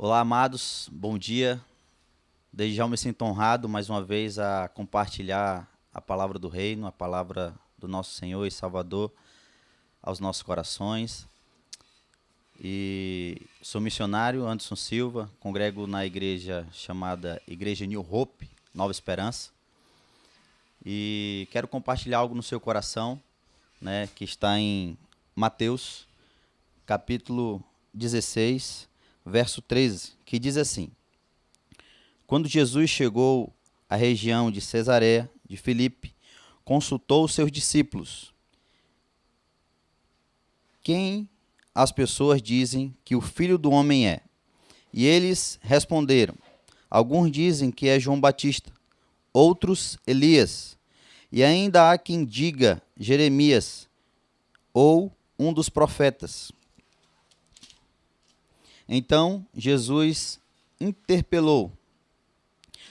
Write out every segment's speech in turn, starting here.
Olá, amados, bom dia. Desde já eu me sinto honrado mais uma vez a compartilhar a palavra do Reino, a palavra do nosso Senhor e Salvador aos nossos corações. E sou missionário, Anderson Silva, congrego na igreja chamada Igreja New Hope, Nova Esperança. E quero compartilhar algo no seu coração, né, que está em Mateus, capítulo 16, verso 13, que diz assim: Quando Jesus chegou à região de Cesareia de Filipe, consultou os seus discípulos. Quem as pessoas dizem que o Filho do Homem é? E eles responderam: alguns dizem que é João Batista, outros Elias, e ainda há quem diga Jeremias ou um dos profetas. Então Jesus interpelou: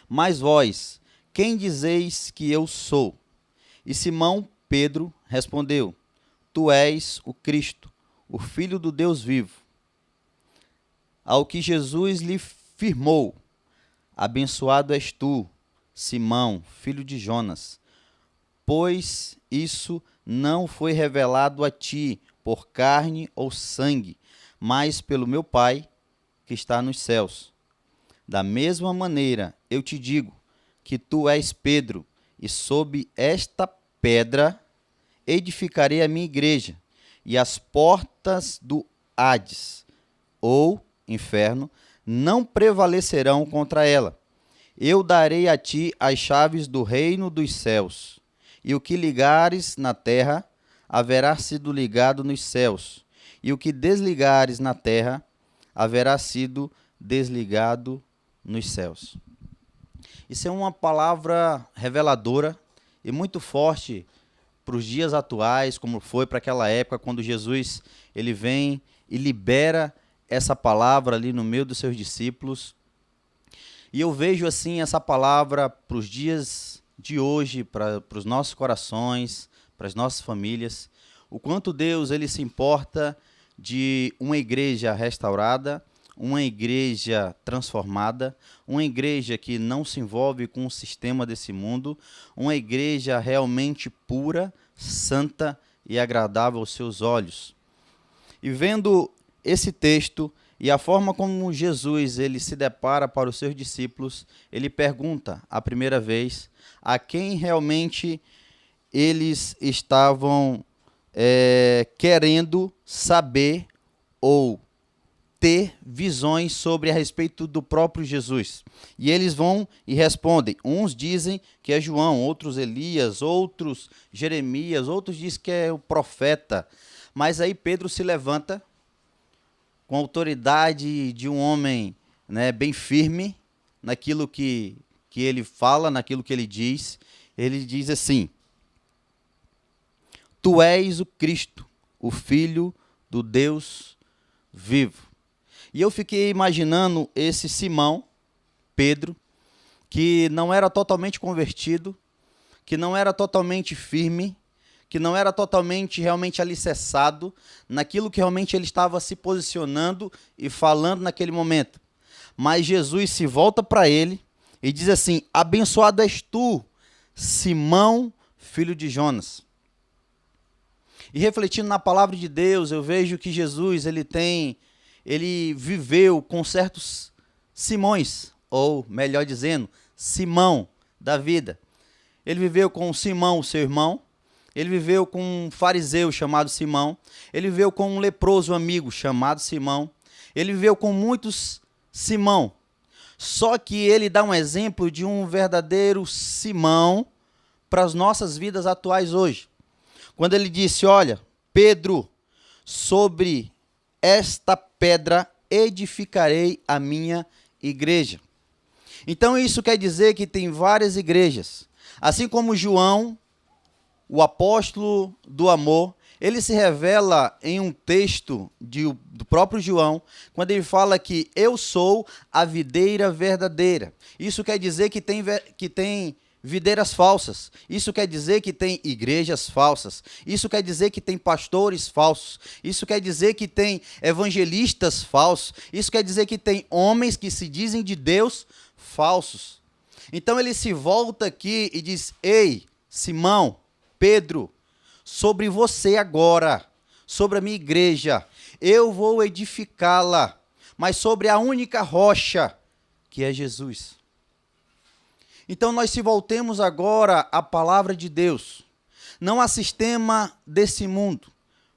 Mas vós, quem dizeis que eu sou? E Simão Pedro respondeu: Tu és o Cristo, o Filho do Deus vivo. Ao que Jesus lhe firmou: Abençoado és tu, Simão, filho de Jonas, pois isso não foi revelado a ti por carne ou sangue, mas pelo meu Pai que está nos céus. Da mesma maneira, eu te digo que tu és Pedro, e sob esta pedra edificarei a minha igreja, e as portas do Hades, ou inferno, não prevalecerão contra ela. Eu darei a ti as chaves do reino dos céus, e o que ligares na terra haverá sido ligado nos céus, e o que desligares na terra haverá sido desligado nos céus. Isso é uma palavra reveladora e muito forte para os dias atuais, como foi para aquela época, quando Jesus ele vem e libera essa palavra ali no meio dos seus discípulos. E eu vejo assim essa palavra para os dias de hoje, para os nossos corações, para as nossas famílias, o quanto Deus ele se importa de uma igreja restaurada, uma igreja transformada, uma igreja que não se envolve com o sistema desse mundo, uma igreja realmente pura, santa e agradável aos seus olhos. E vendo esse texto e a forma como Jesus ele se depara para os seus discípulos, ele pergunta a primeira vez a quem realmente eles estavam querendo saber ou ter visões sobre a respeito do próprio Jesus. E eles vão e respondem. Uns dizem que é João, outros Elias, outros Jeremias, outros dizem que é o profeta. Mas aí Pedro se levanta com a autoridade de um homem, né, bem firme naquilo que ele fala, naquilo que ele diz. Ele diz assim: Tu és o Cristo, o Filho do Deus vivo. E eu fiquei imaginando esse Simão, Pedro, que não era totalmente convertido, que não era totalmente firme, que não era totalmente realmente alicerçado naquilo que realmente ele estava se posicionando e falando naquele momento. Mas Jesus se volta para ele e diz assim: Abençoado és tu, Simão, filho de Jonas. E refletindo na palavra de Deus, eu vejo que Jesus ele viveu com certos Simões, ou melhor dizendo, Simão da vida. Ele viveu com Simão, seu irmão. Ele viveu com um fariseu chamado Simão. Ele viveu com um leproso amigo chamado Simão. Ele viveu com muitos Simão. Só que ele dá um exemplo de um verdadeiro Simão para as nossas vidas atuais hoje. Quando ele disse: olha, Pedro, sobre esta pedra edificarei a minha igreja. Então isso quer dizer que tem várias igrejas. Assim como João, o apóstolo do amor, ele se revela em um texto do próprio João, quando ele fala que eu sou a videira verdadeira. Isso quer dizer que tem videiras falsas. Isso quer dizer que tem igrejas falsas. Isso quer dizer que tem pastores falsos. Isso quer dizer que tem evangelistas falsos. Isso quer dizer que tem homens que se dizem de Deus falsos. Então ele se volta aqui e diz: ei, Simão, Pedro, sobre você agora, sobre a minha igreja, eu vou edificá-la, mas sobre a única rocha, que é Jesus. Então nós se voltemos agora à palavra de Deus, não a sistema desse mundo,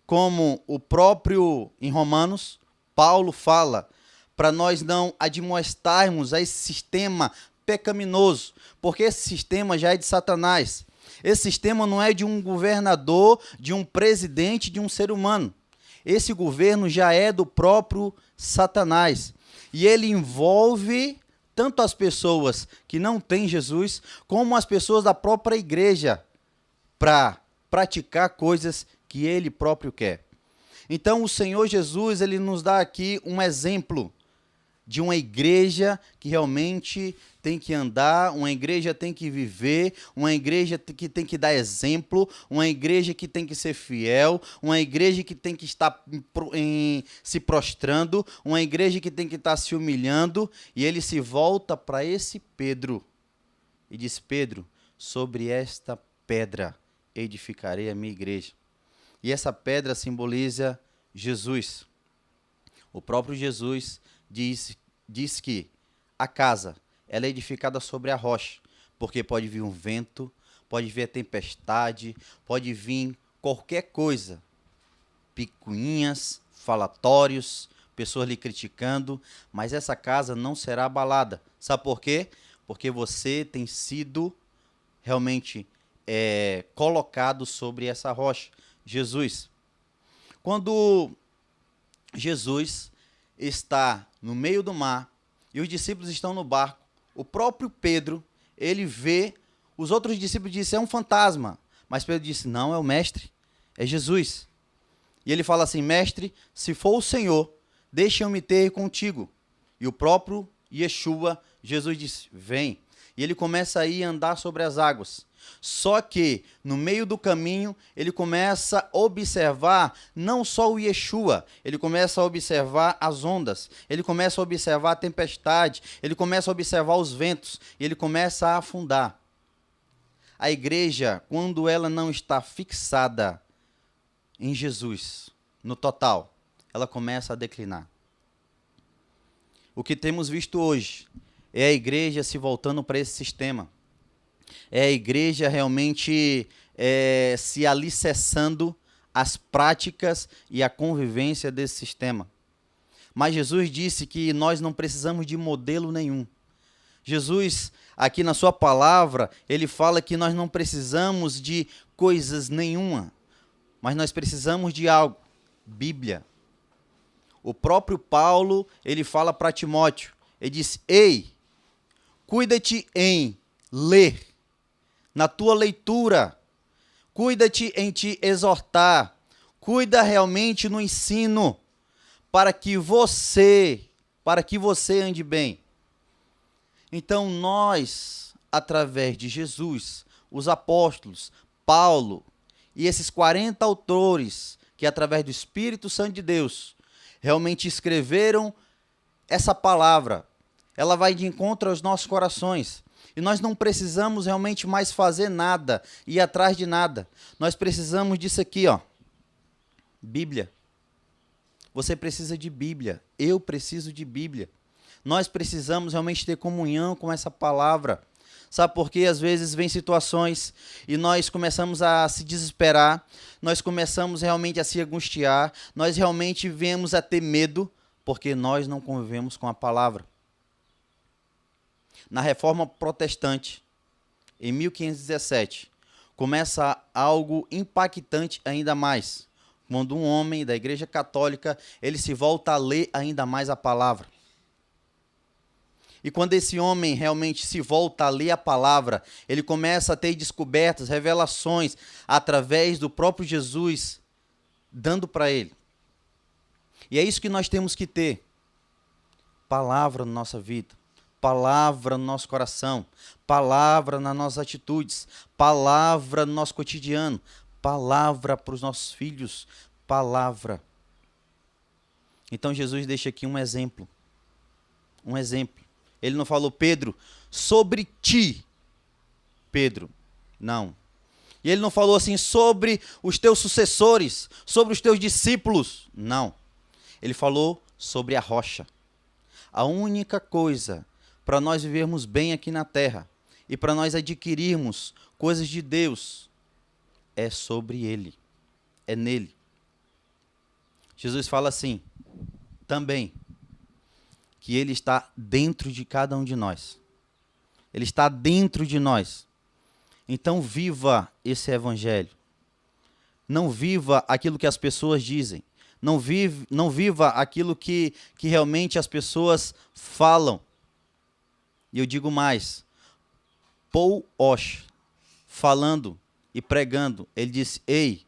como o próprio em Romanos, Paulo fala, para nós não admoestarmos a esse sistema pecaminoso, porque esse sistema já é de Satanás. Esse sistema não é de um governador, de um presidente, de um ser humano. Esse governo já é do próprio Satanás. E ele envolve tanto as pessoas que não têm Jesus, como as pessoas da própria igreja, para praticar coisas que ele próprio quer. Então o Senhor Jesus, ele nos dá aqui um exemplo de uma igreja que realmente tem que andar, uma igreja tem que viver, uma igreja que tem que dar exemplo, uma igreja que tem que ser fiel, uma igreja que tem que estar se prostrando, uma igreja que tem que estar se humilhando. E ele se volta para esse Pedro e diz: Pedro, sobre esta pedra edificarei a minha igreja. E essa pedra simboliza Jesus. O próprio Jesus diz que a casa ela é edificada sobre a rocha, porque pode vir um vento, pode vir a tempestade, pode vir qualquer coisa, picuinhas, falatórios, pessoas lhe criticando, mas essa casa não será abalada. Sabe por quê? Porque você tem sido realmente colocado sobre essa rocha, Jesus. Quando Jesus está no meio do mar e os discípulos estão no barco, o próprio Pedro, ele vê, os outros discípulos dizem: é um fantasma. Mas Pedro disse: não, é o mestre, é Jesus. E ele fala assim: mestre, se for o Senhor, deixa-me ter contigo. E o próprio Yeshua, Jesus disse: vem. E ele começa a ir andar sobre as águas. Só que, no meio do caminho, ele começa a observar não só o Yeshua, ele começa a observar as ondas, ele começa a observar a tempestade, ele começa a observar os ventos, e ele começa a afundar. A igreja, quando ela não está fixada em Jesus, no total, ela começa a declinar. O que temos visto hoje é a igreja se voltando para esse sistema. É a igreja realmente se alicerçando as práticas e a convivência desse sistema. Mas Jesus disse que nós não precisamos de modelo nenhum. Jesus, aqui na sua palavra, ele fala que nós não precisamos de coisas nenhuma, mas nós precisamos de algo: Bíblia. O próprio Paulo, ele fala para Timóteo, ele diz: ei, cuida-te em ler, na tua leitura, cuida-te em te exortar, cuida realmente no ensino, para que você ande bem. Então nós, através de Jesus, os apóstolos, Paulo e esses 40 autores que através do Espírito Santo de Deus realmente escreveram essa palavra, ela vai de encontro aos nossos corações. E nós não precisamos realmente mais fazer nada, ir atrás de nada. Nós precisamos disso aqui, ó. Bíblia. Você precisa de Bíblia. Eu preciso de Bíblia. Nós precisamos realmente ter comunhão com essa palavra. Sabe por quê? Às vezes vem situações e nós começamos a se desesperar, nós começamos realmente a se angustiar, nós realmente viemos a ter medo, porque nós não convivemos com a palavra. Na Reforma Protestante, em 1517, começa algo impactante ainda mais, quando um homem da Igreja Católica, ele se volta a ler ainda mais a palavra. E quando esse homem realmente se volta a ler a palavra, ele começa a ter descobertas, revelações, através do próprio Jesus, dando para ele. E é isso que nós temos que ter. Palavra na nossa vida. palavra no nosso coração, palavra nas nossas atitudes, palavra no nosso cotidiano, palavra para os nossos filhos, palavra. Então Jesus deixa aqui um exemplo. Um exemplo. Ele não falou, Pedro, sobre ti, Pedro. Não. E ele não falou assim, sobre os teus sucessores, sobre os teus discípulos. Não. Ele falou sobre a rocha. A única coisa para nós vivermos bem aqui na terra e para nós adquirirmos coisas de Deus é sobre Ele, é nele. Jesus fala assim, também, que Ele está dentro de cada um de nós. Ele está dentro de nós. Então viva esse evangelho. Não viva aquilo que as pessoas dizem. Não viva aquilo que realmente as pessoas falam. E eu digo mais, Paul Osh, falando e pregando, ele disse, ei,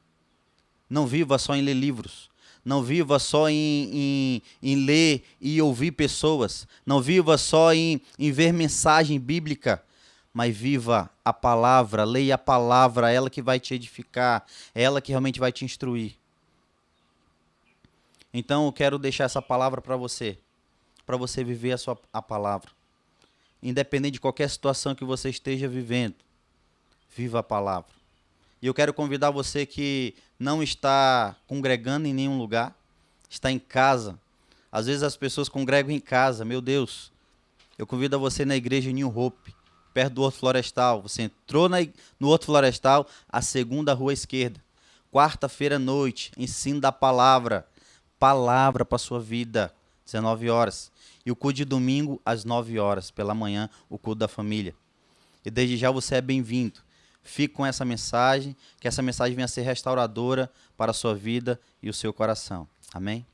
não viva só em ler livros, não viva só em ler e ouvir pessoas, não viva só em ver mensagem bíblica, mas viva a palavra, leia a palavra, ela que vai te edificar, ela que realmente vai te instruir. Então eu quero deixar essa palavra para você viver a palavra. Independente de qualquer situação que você esteja vivendo, viva a palavra. E eu quero convidar você que não está congregando em nenhum lugar, está em casa. Às vezes as pessoas congregam em casa, meu Deus. Eu convido você na igreja New Hope, perto do Horto Florestal. Você entrou no Horto Florestal, a segunda rua esquerda. Quarta-feira à noite, ensino da palavra. Palavra para a sua vida, 19 horas. E o culto de domingo, às 9 horas, pela manhã, o culto da família. E desde já você é bem-vindo. Fique com essa mensagem, que essa mensagem venha ser restauradora para a sua vida e o seu coração. Amém?